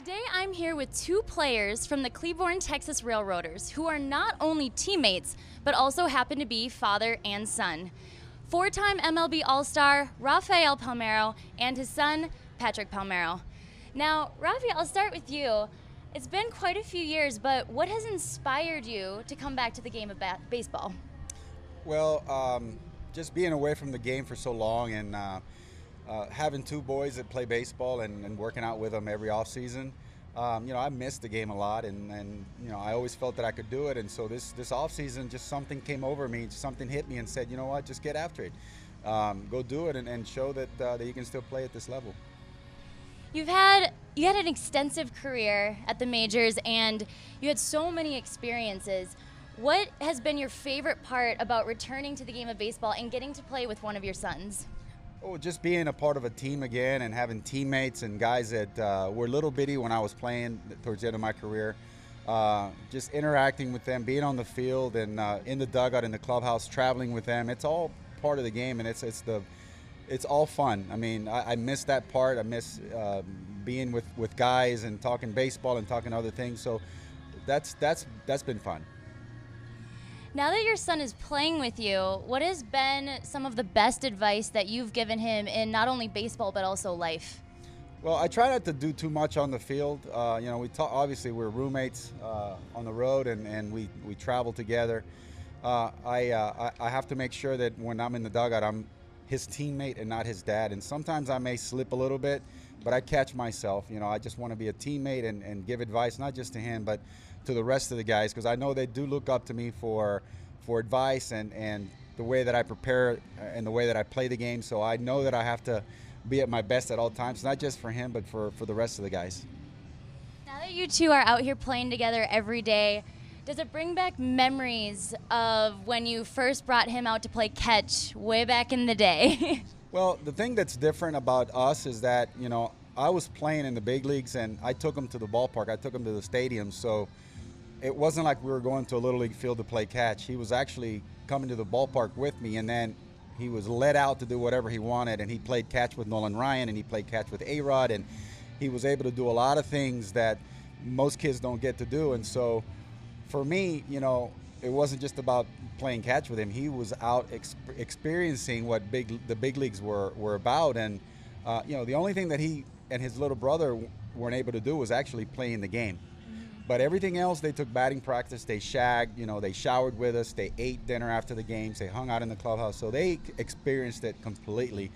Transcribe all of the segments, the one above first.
Today I'm here with two players from the Cleburne, Texas Railroaders who are not only teammates, but also happen to be father and son. Four-time MLB All-Star Rafael Palmeiro and his son, Patrick Palmeiro. Now, Rafael, I'll start with you. It's been quite a few years, but what has inspired you to come back to the game of baseball? Well, just being away from the game for so long and having two boys that play baseball and working out with them every offseason, I missed the game a lot, and I always felt that I could do it. And so this offseason, just something came over me, something hit me and said, you know what, just get after it. Go do it and show that you can still play at this level. You had an extensive career at the majors, and you had so many experiences. What has been your favorite part about returning to the game of baseball and getting to play with one of your sons? Oh, just being a part of a team again and having teammates and guys that were little bitty when I was playing towards the end of my career. Just interacting with them, being on the field and in the dugout, in the clubhouse, traveling with them. It's all part of the game, and it's all fun. I mean, I miss that part. I miss being with guys and talking baseball and talking other things. So that's been fun. Now that your son is playing with you, what has been some of the best advice that you've given him in not only baseball but also life? Well, I try not to do too much on the field. Obviously we're roommates on the road, and we travel together. I have to make sure that when I'm in the dugout, I'm his teammate and not his dad. And sometimes I may slip a little bit, but I catch myself. I just want to be a teammate and give advice, not just to him, but to the rest of the guys, because I know they do look up to me for advice and the way that I prepare and the way that I play the game. So I know that I have to be at my best at all times, not just for him, but for the rest of the guys. Now that you two are out here playing together every day, does it bring back memories of when you first brought him out to play catch way back in the day? Well, the thing that's different about us is that, I was playing in the big leagues and I took him to the ballpark. I took him to the stadium. So it wasn't like we were going to a little league field to play catch. He was actually coming to the ballpark with me, and then he was let out to do whatever he wanted, and he played catch with Nolan Ryan, and he played catch with A-Rod, and he was able to do a lot of things that most kids don't get to do. And so for me, it wasn't just about playing catch with him. He was out experiencing what the big leagues were about, and the only thing that he and his little brother weren't able to do was actually play in the game. But everything else, they took batting practice, they shagged, they showered with us, they ate dinner after the games, they hung out in the clubhouse. So they experienced it completely.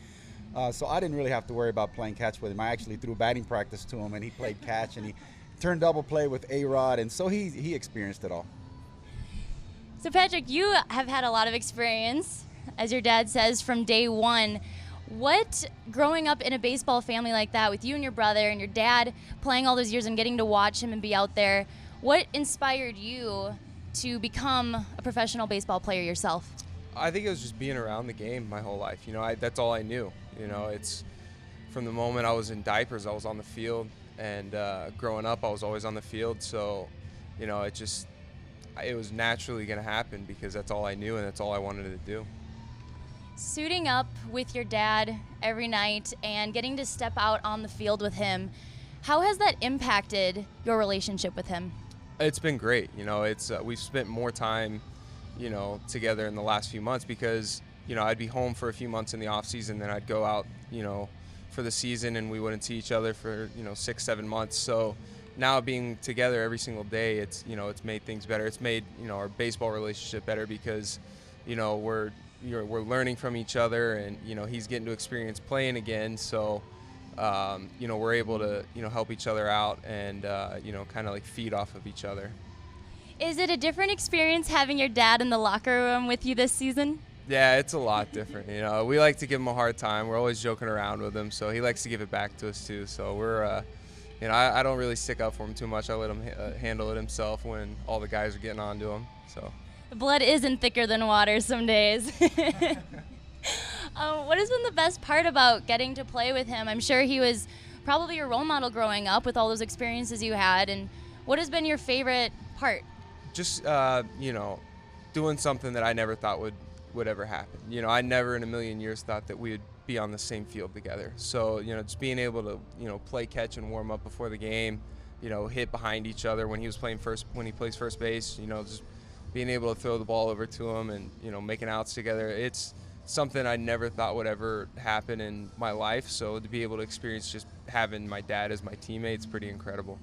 So I didn't really have to worry about playing catch with him. I actually threw batting practice to him, and he played catch, and he turned double play with A-Rod, and so he experienced it all. So Patrick, you have had a lot of experience, as your dad says, from day one. What, growing up in a baseball family like that with you and your brother and your dad playing all those years and getting to watch him and be out there, what inspired you to become a professional baseball player yourself? I think it was just being around the game my whole life. That's all I knew. It's from the moment I was in diapers, I was on the field, and growing up, I was always on the field. So, it was naturally going to happen because that's all I knew and that's all I wanted to do. Suiting up with your dad every night and getting to step out on the field with him, how has that impacted your relationship with him? It's been great. We've spent more time, together in the last few months because, I'd be home for a few months in the off season, then I'd go out, for the season, and we wouldn't see each other for, 6-7 months. So now being together every single day, it's made things better. It's made, our baseball relationship better because, we're learning from each other, and he's getting to experience playing again, so we're able to help each other out and kind of like feed off of each other. Is it a different experience having your dad in the locker room with you this season? Yeah, it's a lot different. We like to give him a hard time. We're always joking around with him, so he likes to give it back to us too. So we're I don't really stick up for him too much. I let him handle it himself when all the guys are getting on to him. So blood isn't thicker than water some days. What has been the best part about getting to play with him? I'm sure he was probably your role model growing up with all those experiences you had. And what has been your favorite part? Just, doing something that I never thought would ever happen. You know, I never in a million years thought that we would be on the same field together. So, you know, just being able to, you know, play catch and warm up before the game, you know, hit behind each other when he plays first base, you know, just being able to throw the ball over to him and, you know, making outs together. It's something I never thought would ever happen in my life. So to be able to experience just having my dad as my teammate is pretty incredible.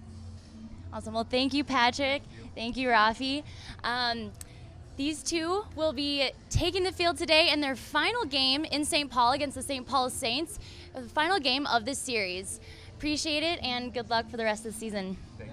Awesome. Well, thank you, Patrick. Thank you, Rafi. These two will be taking the field today in their final game in St. Paul against the St. Paul Saints, the final game of this series. Appreciate it, and good luck for the rest of the season. Thank